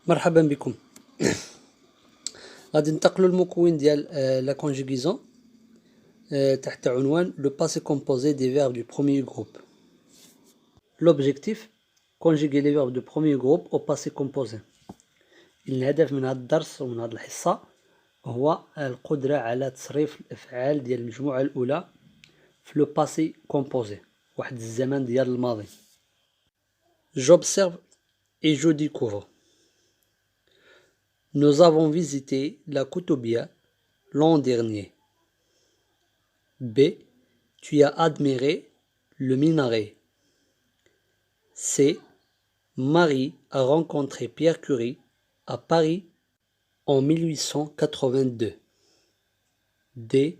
مرحبا بكم. غادي ننتقلوا للمكون ديال لا كونجوغيزون تحت عنوان لو باسي كومبوزي دي فيرب دو بروميير جروب. لوبجيكتيف كونجوغي لي فيرب دو بروميير جروب او باسي كومبوزي. الهدف من هذا الدرس ومن هذه الحصة هو القدرة على تصريف الأفعال ديال المجموعة الأولى في لو باسي كومبوزي، واحد الزمن ديال الماضي. J'observe et je découvre. Nous avons visité la Koutoubia l'an dernier. B. Tu as admiré le minaret. C. Marie a rencontré Pierre Curie à Paris en 1882. D.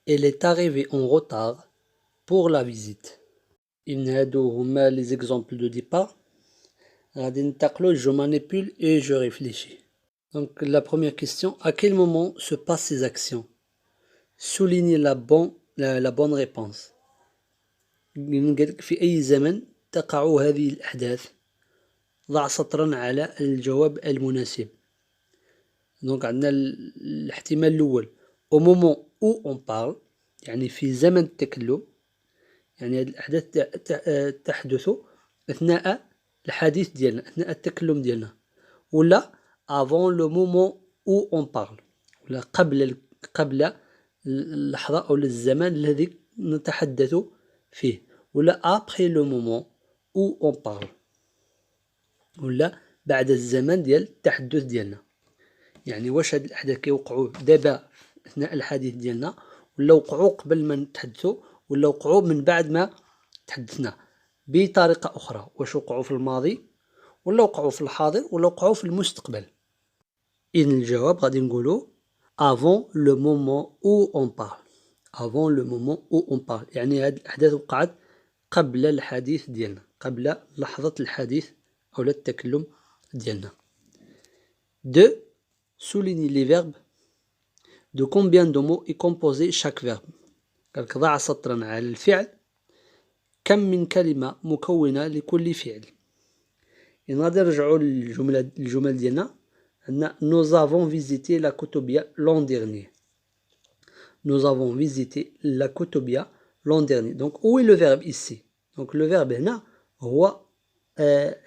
Elle est arrivée en retard pour la visite. إن هادو هما les exemples de départ. غادي ننتقلوا je manipule et je réfléchis. Donc la première question, à quel moment se passent ces actions? Soulignez la bonne réponse. في أي زمن تقع هذه الأحداث؟ ضع سطرا على الجواب المناسب. دونك عندنا الاحتمال الأول au moment où on parle، يعني في زمن التكلم، يعني هذه الأحداث تحدث أثناء الحديث ديالنا، أثناء التكلم ديالنا، ولا avant le moment où on parle، ولا قبل اللحظة أو الزمان الذي نتحدث فيه، ولا après le moment où on parle، ولا بعد الزمن ديال التحدث ديالنا. يعني واش هاد الأحداث كيوقعوا دابا أثناء الحديث ديالنا، ولا وقعوا قبل ما نتحدثوا، ولا وقعوا من بعد ما تحدثنا. بطريقة أخرى، واش وقعوا في الماضي، ولا وقعوا في الحاضر، ولا وقعوا في المستقبل. إذن الجواب غادي نقولوا avant le moment où on parle. avant le moment où on parle، يعني هاد الأحداث وقعت قبل الحديث ديالنا، قبل لحظة الحديث أو التكلم ديالنا. 2. Soulignez les verbes. De combien de mots est composé chaque verbe؟ قالك ضع سطرا على الفعل. كم من كلمة مكونة لكل فعل؟ إن غادي نرجعوا للجمل ديالنا، عندنا nous avons visité la Koutoubia l'an dernier. Nous avons visité la Koutoubia l'an dernier. Donc où est le verbe ici؟ Donc le verbe هنا هو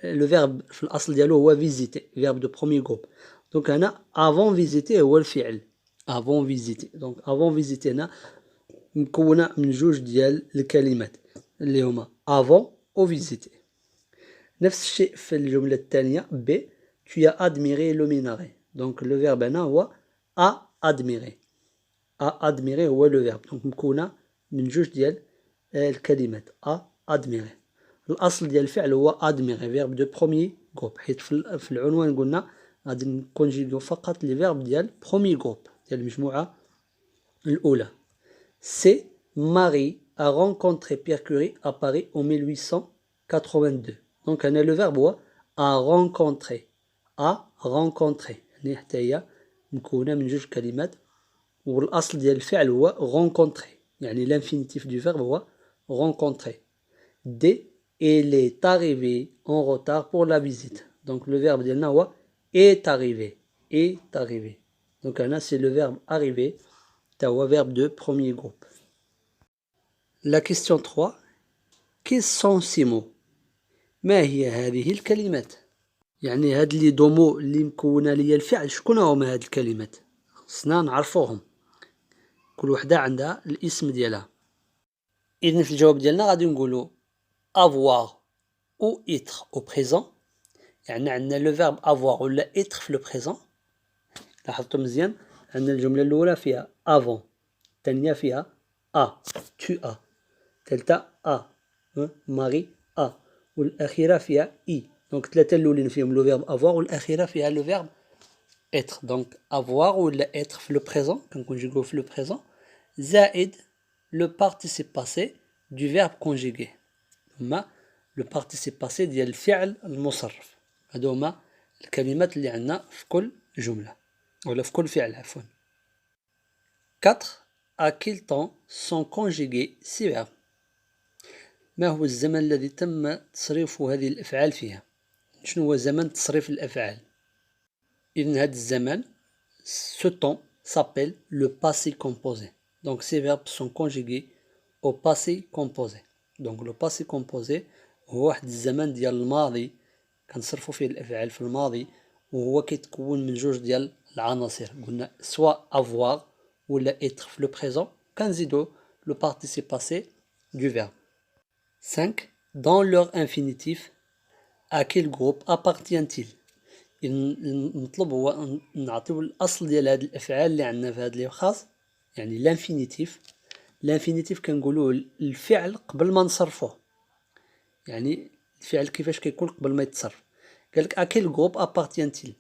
le verbe في الأصل ديالو هو visiter، verbe de premier groupe. Donc هنا avant visiter هو الفعل، avant visiter. Donc avant visiter هنا مكونة من جوج ديال الكلمات اللي هما avant و visiter. نفس الشيء في الجملة الثانية B. Tu as admiré le minaret. Donc le verbe هنا هو a admiré. a admiré هو le verbe. Donc مكونة من جوج ديال الكلمات a admiré. الأصل ديال الفعل هو admiré، verbe de premier groupe، حيث في العنوان قلنا غادي نكونجيغيو فقط لي فيرب ديال premier groupe، ديال المجموعة الأولى. C. Marie a rencontré Pierre Curie à Paris en 1882. Donc هنا le verbe هو a rencontré. a rencontré يعني حتى هي مكونة من جوج كلمات، والأصل ديال الفعل هو rencontrer، يعني l'infinitif du verbe هو rencontrer. D. Elle est arrivée en retard pour la visite. Donc le verbe ديالنا هو est arrivé. est arrivé. Donc هنا c'est le verbe arriver، حتى هو verbe de premier groupe. La question 3. Quels sont ces mots؟ ما هي هذه الكلمات؟ يعني هاد لي دومو اللي مكونة ليا الفعل، شكون هما هاد الكلمات؟ خصنا نعرفوهم، كل وحدة عندها الاسم ديالها. إذن في الجواب ديالنا غادي نقولو avoir ou être au présent. يعني عندنا لو فيرب avoir ولا être في لو présent. لاحظتوا مزيان، عندنا الجملة الأولى فيها avant، الثانية فيها a tu as، الثالثة a ماري a، والأخيرة فيها i. دونك الثلاثة الأولين فيهم لو فيرب avoir، والأخيرة فيها لو فيرب être. دونك avoir ولا être في لو présent، كنكونجيغيو في لو présent، زائد لو participe passé du verbe conjugué، هما لو participe passé ديال الفعل المصرف. هادو هما الكلمات اللي عندنا في كل جملة، ولا في كل فعل عفوا. 4. À quel temps sont conjugués ces verbes؟ ما هو الزمن الذي تم تصريف هذه الأفعال فيها؟ شنو هو زمن تصريف الأفعال؟ إذن هذا الزمان ce temps s'appelle le passé composé. Donc ces verbes sont conjugués au passé composé. Donc le passé composé هو واحد الزمن ديال الماضي كنصرفوا فيه الأفعال في الماضي وهو كيتكون من جوج ديال العناصر قلنا soit avoir ولا être في le présent كنزيدو le participe passé du verbe. 5. Dans leur infinitif, à quel groupe appartient-il؟ المطلوب هو نعطيو الأصل ديال هاد الأفعال اللي عندنا في هاد لي خاص يعني لانفينيتيف كنقولوه الفعل قبل ما نصرفوه يعني الفعل كيفاش كيكون قبل ما يتصرف قالك اكيل جروب ابارتيانتيل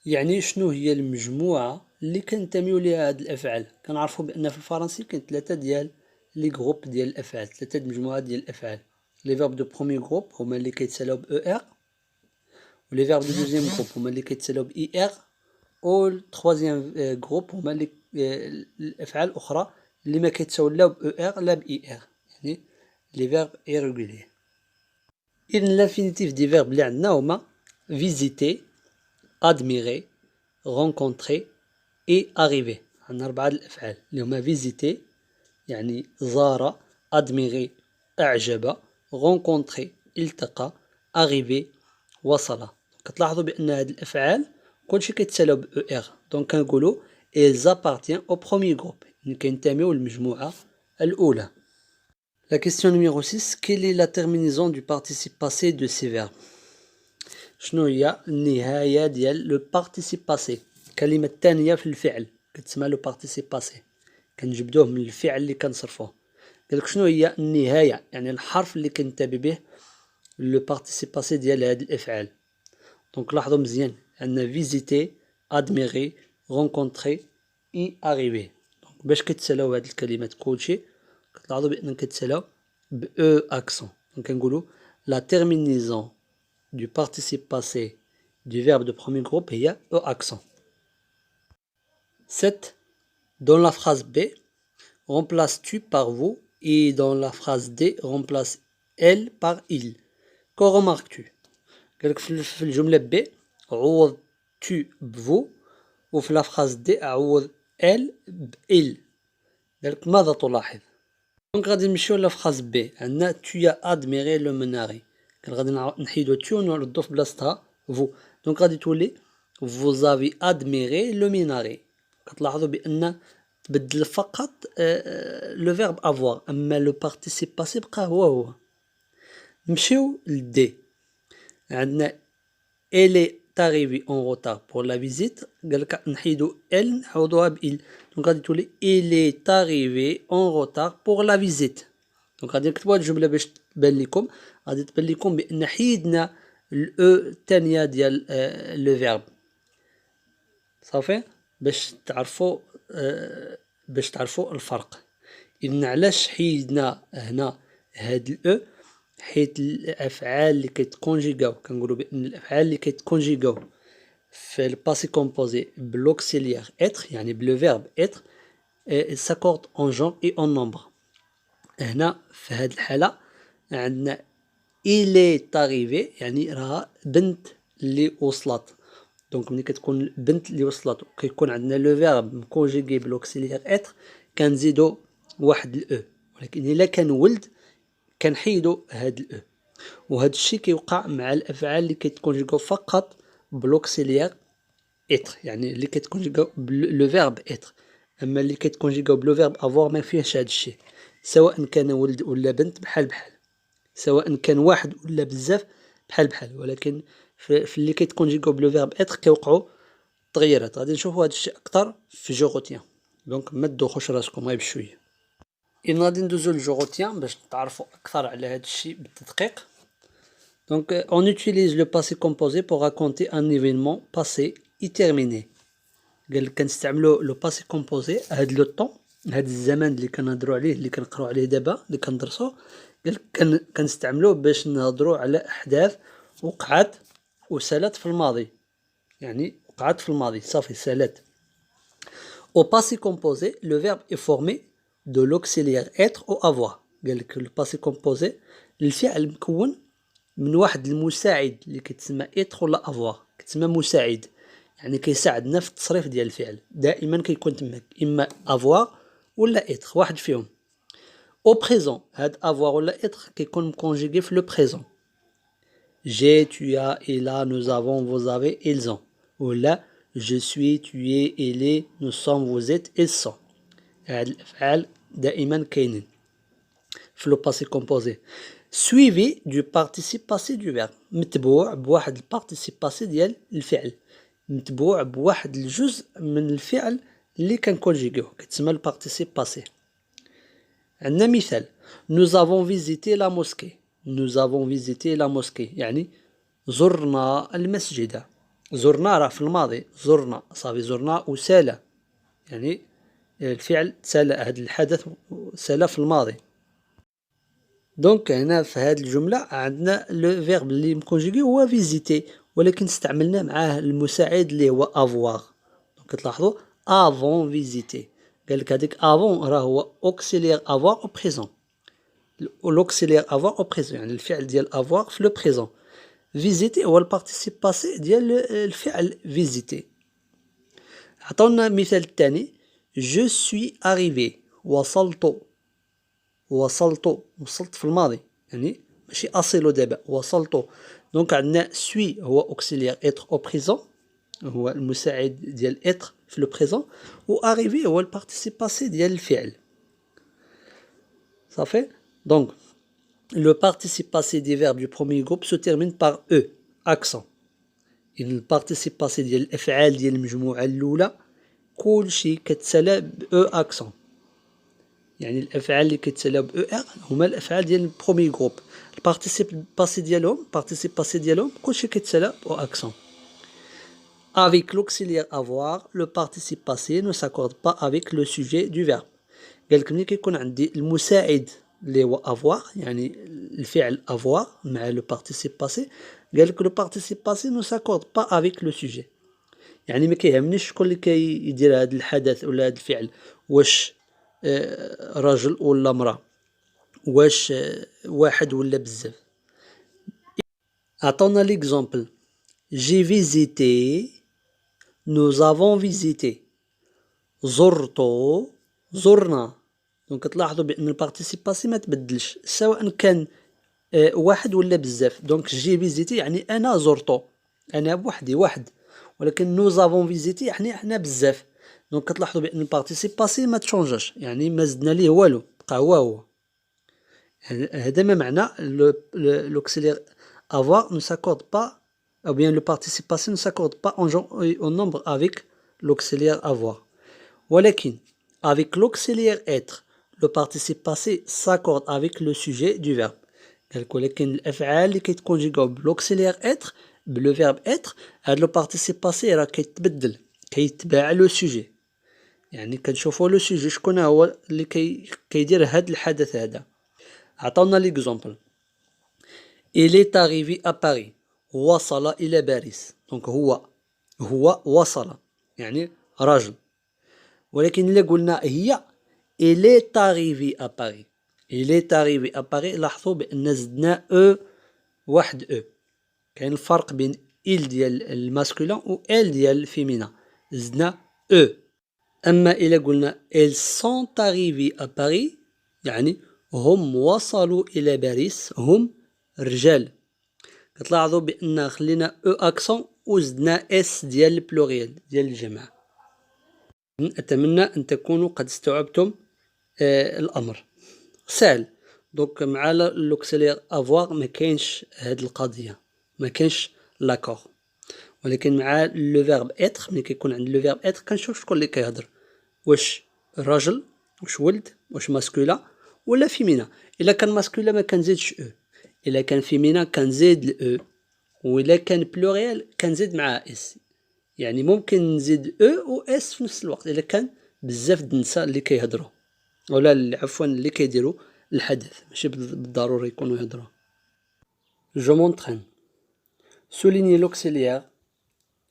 يعني شنو هي المجموعه اللي كنتميو ليها هاد الافعال كنعرفوا بان في الفرنسي كاين ثلاثه ديال لي جروب ديال الافعال ثلاثه مجموعات ديال الافعال لي فيرب دو بروميي جروب هما اللي كيتسالاو ب او ار ولي فيرب دو دوزيام جروب هما اللي كيتسالاو ب اي ار و التروازيام جروب هما اللي الافعال الاخرى اللي ما كيتساووا لا ب او ار لا ب اي ار يعني لي فيرب ايرغولير. إذن l'infinitif des verbes اللي عندنا هما visiter, admirer, rencontrer et arriver. عندنا 4 الأفعال اللي هما visiter يعني زار, admirer أعجب, rencontrer التقى, arriver وصل. كتلاحظوا بأن هاد الأفعال كلشي كيتسالاو ب ER دونك كنقولوا ils appartiennent au premier groupe يعني كينتميو للمجموعة الأولى. La question numéro 6. Quelle est la terminaison du participe passé de ces verbes? شنو هي النهاية ديال لو participe passé الكلمة الثانية في الفعل كتسمى لو participe passé كنجبدوه من الفعل اللي كنصرفوه قالك شنو هي النهاية يعني الحرف اللي كنتبع به لو participe passé ديال هاد الأفعال دونك لاحظوا مزيان عندنا visiter admirer rencontrer et arriver دونك باش كتسالاو هاد الكلمات كلشي كتلاحظوا بأن كتسالاو ب E accent donc كنقولوا la terminaison du participe passé du verbe de premier groupe هي E accent. 7. Dans la phrase B remplace tu par vous et dans la phrase D remplace elle par il. Que remarques-tu? قالك في الجملة B عوض tu بvou وفي la phrase D عوض elle ب il. قالك ماذا تلاحظ؟ دونك غادي نمشيو لفراز بي عندنا tu as admiré le menari كان غادي نحيدو tu ونردو في بلاصتها vous دونك غادي تولي vous avez admiré le menari كتلاحظوا بان تبدل فقط لو فيرب avoir اما لو participe passé بقى هو نمشيو لدي عندنا elle est arrivée en retard pour la visite قالك نحيدو elle نعوضوها ب il دونك غادي تولي il est arrivé en retard pour la visite دونك غادي نكتبوا هاد الجمله باش تبان لكم غادي تبان لكم بان حيدنا الاو الثانيه ديال لو فيرب صافي باش تعرفوا الفرق اذن علاش حيدنا هنا هاد الاو حيت الافعال اللي كيتكونجيغاو كنقولوا بان الافعال اللي كيتكونجيغاو في الباسي كومبوزي بلوكسيليير être يعني بلو فيرب être s'accorde en genre et en nombre هنا في هاد الحالة عندنا il est arrivé يعني راها بنت اللي وصلت دونك ملي كتكون بنت اللي وصلت كيكون عندنا لو فيرب مكونجيغي بلوكسيليير être كنزيدو واحد الاو ولكن الا كان ولد كنحيدو هاد الاو وهذا الشيء كيوقع مع الافعال اللي كيتكونجيغاو فقط بلوكسيليير être يعني اللي كيتكونجيغاو لو فيرب être اما اللي كيتكونجيغاو بلو فيرب avoir ما فيهش هذا الشيء سواء كان ولد ولا بنت بحال سواء كان واحد ولا بزاف بحال ولكن في اللي كيتكونجيغاو بلو فيرب être كيوقعوا تغييرات غادي نشوفوا هذا الشيء اكثر في جو روتيان دونك ما تدوخوش راسكم غير بشويه إذن غادي ندوزو للجو روتيان باش تعرفوا اكثر على هذا الشيء بالتدقيق. Donc, on utilise le passé composé pour raconter un événement passé et terminé. قال كنستعملوا لو باسي كومبوزي هاد لو طون هاد الزمان اللي كنهضروا عليه اللي كنقراو عليه دابا اللي كندرسوه قال كنستعملوه باش نهضروا على احداث وقعت وسالت في الماضي يعني وقعت في الماضي صافي سالت. Au passé composé le verbe est formé de l'auxiliaire être ou avoir قال لك لو باسي كومبوزي الفعل مكون من واحد المساعد اللي كيتسمى être ولا avoir كيتسمى مساعد يعني كيساعدنا في التصريف ديال الفعل، دائما كيكون تماك اما افواغ ولا اتر، واحد فيهم. او بريزون هاد افواغ ولا اتر كيكون مكونجيغي في لو بريزون. j'ai, tu as, il a, nous avons, vous avez, ils ont. ولا je suis, tu es, il est, nous sommes, vous êtes, ils sont. هاد الافعال دائما كاينين في لو باسي كومبوزي. suivi du participe passé du verbe، متبوع بواحد البارتيسيب باسي ديال الفعل، متبوع بواحد الجزء من الفعل اللي كنكونجيغيوه كتسمى البارتيسيب باسي. عندنا مثال nous avons visité la mosquée. nous avons visité la mosquée يعني زرنا المسجد. زرنا راه في الماضي، زرنا صافي، زرنا وسال يعني الفعل سال، هذا الحدث سال في الماضي. دونك هنا في هذه الجملة عندنا لو فيرب اللي مكونجيغي هو فيزيتي، ولكن استعملنا معاه المساعد اللي هو افواغ. دونك تلاحظوا افون فيزيتي، قال لك هذيك افون راه هو اوكسيليير افواغ او بريزون. لوكسيليير افواغ او بريزون يعني الفعل ديال افواغ في لو بريزون. فيزيتي هو البارتيسيب باسي ديال الفعل فيزيتي. عطونا مثال الثاني جو سوي اريفي، وصلت. وصلت في الماضي يعني ماشي اصل دابا، وصلت. دونك عندنا سوي هو اوكسيليير اتر او بريزون، هو المساعد ديال اتر في لو بريزون، و اريفي هو البارتيسيب باسي ديال الفعل. صافي. دونك le participe passé des verbes du premier groupe se termine par e accent. البارتيسيب باسي ديال الافعال ديال المجموعه الاولى كلشي كتسالى ب او اكسون، يعني الافعال اللي كيتسالاو ب او ار هما الافعال ديال البروميي جروب. البارتيسيب باسي ديالهم كلشي كيتسالى ب او اكسون. avec l'auxiliaire avoir le participe passé ne s'accorde pas avec le sujet du verbe. قالك ملي كيكون عندي المساعد اللي هو افوار يعني الفعل افوار مع لو بارتيسيب باسي، قالك لو بارتيسيب باسي نو ساكورد با افيك لو سوجي، يعني ما كيهمنيش شكون اللي كيدير هذا الحدث ولا هذا الفعل، واش رجل ولا امراه، واش واحد ولا بزاف. عطونا ليكزامبل جي فيزيتي، nous avons visité، زرتو، زرنا. دونك تلاحظوا بان البارتيسيب باسي ما تبدلش سواء كان واحد ولا بزاف. دونك جي فيزيتي يعني انا زرتو، انا بوحدي واحد، ولكن نو زافون فيزيتي يعني احنا بزاف. دونك كتلاحظوا بان البارتيسيب باسي ما تشونجاش، يعني ما زدنا ليه والو، بقى هو. هذا ما معنى لوكسيلير avoir ne s'accorde pas, ou bien le participe passé ne s'accorde pas en nombre avec l'auxiliaire avoir. ولكن avec l'auxiliaire être le participe passé s'accorde avec le sujet du verbe. ولكن الافعال اللي كيتكونجيغاو بلوكسيليير اتر بلو فيرب اتر، هاد لو بارتيسيب باسي راه كيتبدل كيتبع لو سوجي، يعني كنشوفوا لو سوجي شكون هو اللي كيدير هاد الحدث هذا. عطاونا ليكزامبل il est arrivé à Paris، وصل الى باريس. دونك هو وصل يعني رجل، ولكن الا قلنا هي il est arrivé à Paris، il est arrivé à Paris، لاحظوا بان زدنا او واحد او. كاين الفرق بين il ديال الماسكولين و elle ديال الفيمينا، زدنا او. اما الا قلنا ils sont arrivés à Paris يعني هم وصلوا الى باريس، هم رجال. كتلاحظوا بان خلينا او اكسون وزدنا اس ديال البلوريال ديال الجمع. اتمنى ان تكونوا قد استوعبتم الامر سهل. دونك مع لوكسيلير افواغ ما كاينش هاد القضيه، ما كاينش لاكور، ولكن مع لو فيرب اتر ملي كيكون عند لو فيرب اتر كنشوف شكون اللي كيهضر، واش راجل، واش ولد، واش ماسكولا ولا فيمينا. الا كان ماسكولا ما كنزيدش او، الا كان فيمينا كنزيد الاو، والا كان بلوريال كنزيد معاه اس. يعني ممكن نزيد او و اس في نفس الوقت الا كان بزاف د النساء اللي كيهضروا، ولا عفوا اللي كيديروا الحدث، ماشي بالضروري يكونوا يهضروا. Je m'entraîne. Soulignez l'auxiliaire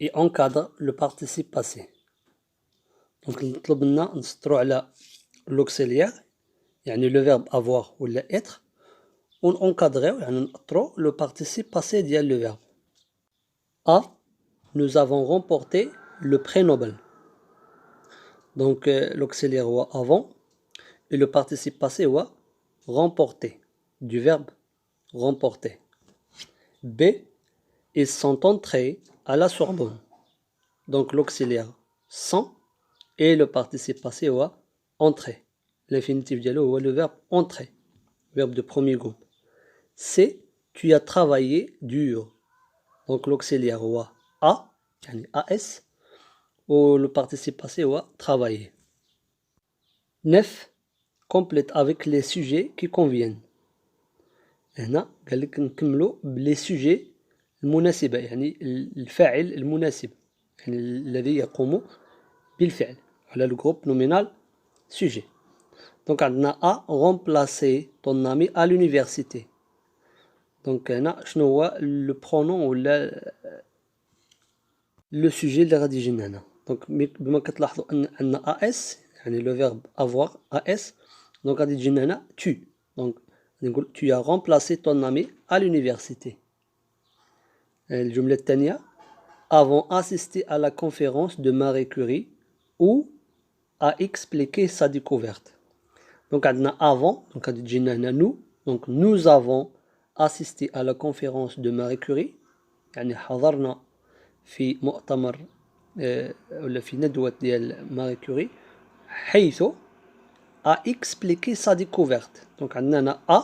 et encadre le participe passé. دونك نطلب لنا نسطروا على l'auxiliaire يعني le verbe avoir ولا être، ونقادغيو يعني نأطرو لو participe passé ديال le verbe. A nous avons remporté le prix Nobel. Donc l'auxiliaire هو avant et le participe passé هو remporter, du verbe remporter. B, ils sont entrés à la Sorbonne. Donc l'auxiliaire sont et le participe passé هو entrer. L'infinitif dialogue هو le verbe entrer, verbe de premier groupe. C, tu as travaillé dur. Donc l'auxiliaire هو a, يعني as, ou le participe passé هو travailler. 9, complète avec les sujets qui conviennent. هنا قال لك نكملوا بلي سوجي المناسبة يعني الفاعل المناسب يعني الذي يقوم بالفعل على الجروب نومينال سوجي. دونك عندنا a remplacer ton ami à l'université. دونك هنا شنو هو لو برونون ولا لو سوجي اللي غادي يجي هنا. دونك بما كتلاحظوا ان عندنا اس يعني لو فيرب افوار اس دونك غادي تجي هنا tu. دونك نقول tu as remplacé ton ami à l'université. الجملة الثانية avons assisté à la conférence de Marie Curie où a expliqué sa découverte. Donc عندنا avant donc غادي تجينا هنا nous. Donc nous avons assisté à la conférence de Marie Curie يعني حضرنا في مؤتمر ولا في ندوة ديال ماري كوري حيث a expliqué sa découverte. Donc عندنا هنا a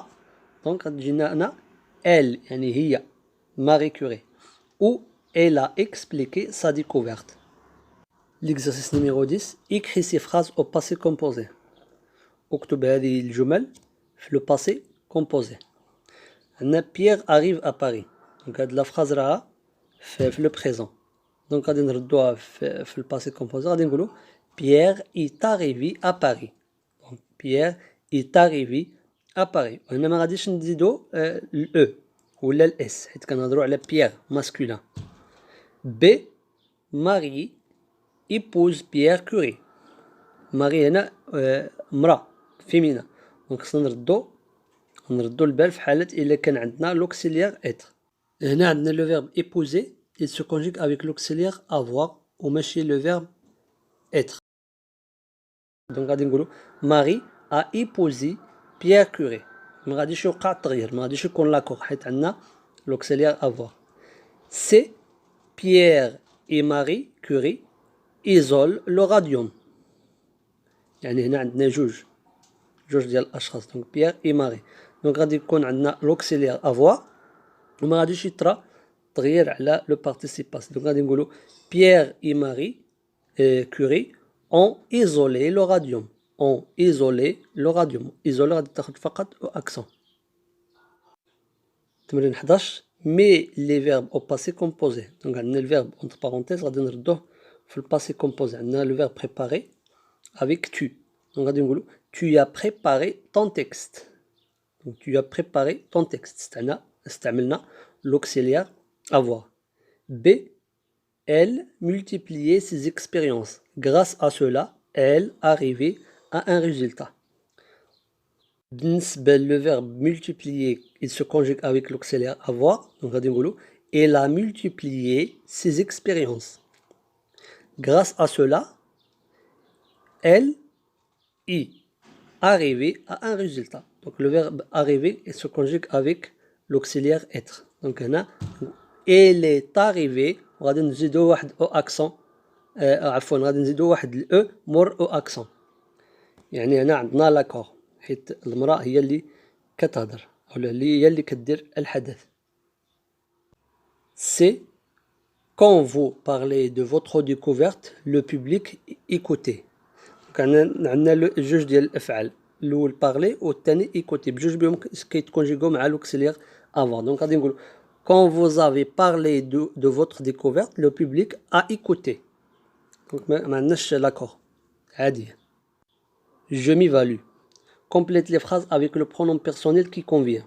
donc غادي تجينا هنا elle يعني هي ماري كوري où elle a expliqué sa découverte. L'exercice numéro 10, écris ces phrases au passé composé. اكتب هذه الجمل في le passé composé. عندنا Pierre arrive à Paris. Donc هاد لا phrase راها في le présent. Donc غادي نردوها في le passé composé غادي نقولوا Pierre est arrivé à Paris. Donc Pierre est arrivé à Paris. وهنا ما غاديش نزيدو ال E ولا ال S حيت كنهضروا على Pierre masculin. B, Marie épouse Pierre Curie. ماري هنا امرأة فيمينا دونك خصنا نردو البال في حالة إلا كان عندنا l'auxiliaire être. هنا عندنا le verbe épouser il se conjugue avec l'auxiliaire avoir وماشي le verbe être. دونك غادي نقولو ماري a épousé Pierre Curie. ما غاديش يوقع التغيير ما غاديش يكون لاكور حيت عندنا l'auxiliaire avoir. C, Pierre et Marie Curie isolent le radium. يعني هنا عندنا جوج ديال الاشخاص دونك بيير اي ماري دونك غادي يكون عندنا لوكسيليير افوا وما غاديش يطرا تغيير على لو بارتيسيب باسي دونك غادي نقولوا بيير اي ماري كوري اون ايزولي لو راديوم اون ايزولي لو راديوم ايزولي غادي تاخذ فقط او اكسون. تمرين 11 مي لي فيرب او باسي كومبوزي دونك عندنا الفيرب اونتر بارونتيز غادي نردوه في الباسي كومبوزي عندنا لو فيرب بريباري avec tu. Donc, tu as préparé ton texte. Donc, tu as préparé ton texte. C'est l'auxiliaire avoir. B, elle multipliait ses expériences. Grâce à cela, elle arrivait à un résultat. Le verbe multiplier, il se conjugue avec l'auxiliaire avoir. Donc, elle a multiplié ses expériences. Grâce à cela, elle est arrivée à un résultat. Donc le verbe arriver il se conjugue avec l'auxiliaire être. Donc هنا elle est arrivée وغادي نزيدو واحد او اكسون عفوا غادي نزيدو واحد الاو مور او اكسون يعني هنا عندنا لاكور حيت المراه هي اللي كتهضر ولا هي اللي كدير الحدث. C'est quand vous parlez de votre découverte le public écoutez. عندنا جوج ديال الافعال الاول بارلي والثاني ايكوتي بجوج بهم كيتكونجيغو مع لوكسيليير افون دونك غادي نقولوا quand vous avez parlé de votre découverte le public a écouté دونك ما عندناش لاكور عاديه. je m'évalue complète les phrases avec le pronom personnel qui convient.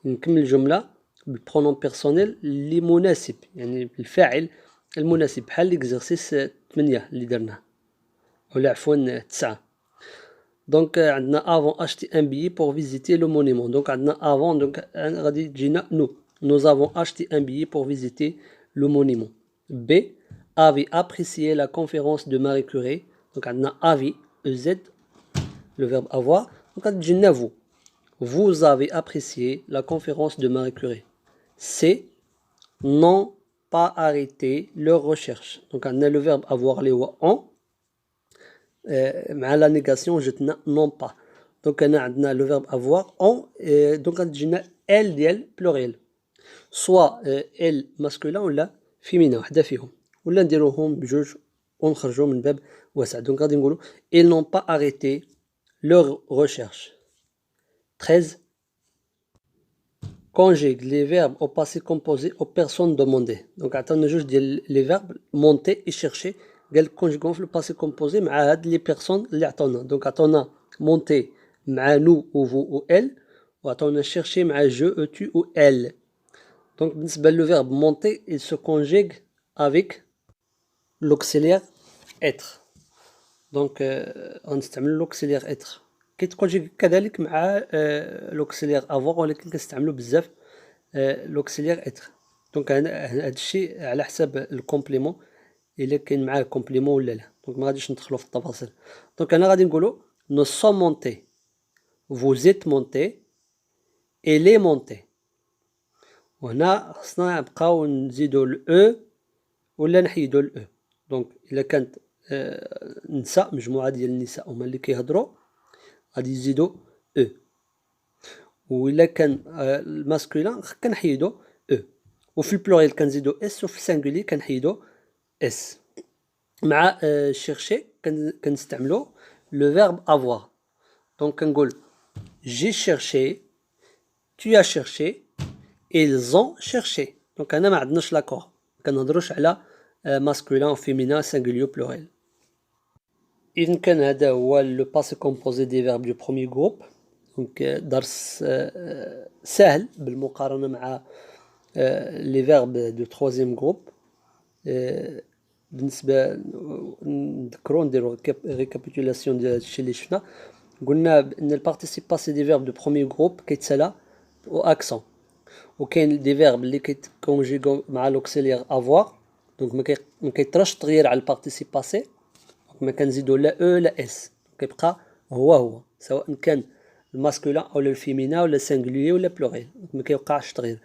نكمل الجمله بالبرونوم بيرسونيل اللي مناسب يعني الفاعل المناسب بحال ليكزرسيس 8 اللي درناه ولا عفوا 9. دونك عندنا avant acheter un billet pour visiter le monument دونك عندنا avant دونك غادي تجينا nous avons acheté un billet pour visiter le monument B. Avis apprécié la conférence de Marie Curie. Donc on a avis, EZ, le verbe avoir. Donc on a vous. Vous avez apprécié la conférence de Marie Curie. C. N'ont pas arrêté leur recherche. Donc on a le verbe avoir les ont. مع la négation جتنا non pas. Donc on a le verbe avoir ont. Donc on a elle ديال pluriel. soit elle masculin ولا féminin وحده فيهم ولا نديروهم بجوج ونخرجوا من باب واسع. دونك غادي نقولوا ils n'ont pas arrêté leur recherche. 13. Conjugue les verbes au passé composé aux personnes demandées. Donc عطانا جوج ديال les verbes monter et chercher قال conjuguons في le passé composé مع هاد les personnes اللي عطاونا. donc عطاونا monter مع nous ou vous ou elle وعطاونا chercher مع je eux tu ou elle. Donc le verbe monter il se conjugue avec l'auxiliaire être. donc غنستعمل l'auxiliaire être كيتكونجيغ كذلك مع l'auxiliaire avoir ولكن كنستعملو بزاف l'auxiliaire être. دونك هذا الشيء على حساب الكومبليمون الا كاين معاه كومبليمون ولا لا. دونك ما غاديش ندخلو في التفاصيل. دونك هنا غادي نقولو nous sommes montés, vous êtes montés, elle est montée. وهنا خصنا نبقاو نزيدو ال e ولا نحيدو ال e. دونك الا كانت نساء مجموعه ديال النساء هما اللي كيهضروا غادي يزيدو e. وإلا كان الماسكولين كنحيدو e. وفي البلوريال كنزيدو اس وفي السانغولي كنحيدو اس. مع chercher كنستعملو le verbe avoir. دونك كنقول j'ai cherché, tu as cherché, ils ont cherché. دونك هنا ما عندناش لاكور كنهضروش على ماسكولين و فيمينين سانغولي و بلوريال. إذن كان هذا هو لو باسي كومبوزي دي فيرب دو بروميي جروب. دونك درس سهل بالمقارنة مع لي فيرب دو تروزيام جروب. بالنسبة نذكرو نديرو ريكابيتولاسيون ديال هادشي اللي شفنا. قلنا بأن البارتيسيب باسي دي فيرب دو بروميي جروب كيتسالى او اكسون وكاين دي فيرب اللي كيتكونجيغو مع لوكسيليير افوار. دونك ما كيطراش تغيير على البارتيسيب باسي. ما كنزيدو لا او لا اس كيبقى هو سواء كان الماسكولين او الفيمينين ولا سانغوليي ولا بلوريال ما كيوقعش تغيير.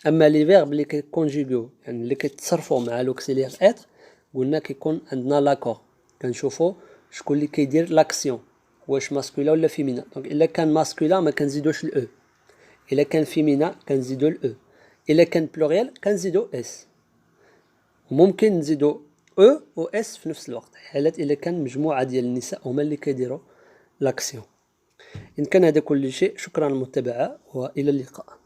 اما لي فيرب اللي كيكونجيغو يعني اللي كيتصرفوا مع لوكسيليير اتر قلنا كيكون عندنا لاكور كنشوفوا شكون اللي كيدير لاكسيون واش ماسكولين ولا فيمينين. دونك الا كان ماسكولين ما كنزيدوش الاو الا كان فيمينين كنزيدو الاو الا كان بلوريال كنزيدو اس وممكن نزيدو او و اس في نفس الوقت حالات الا كان مجموعه ديال النساء هما اللي كيديروا لاكسيون. ان كان هذا كل شيء شكرا على المتابعه والى اللقاء.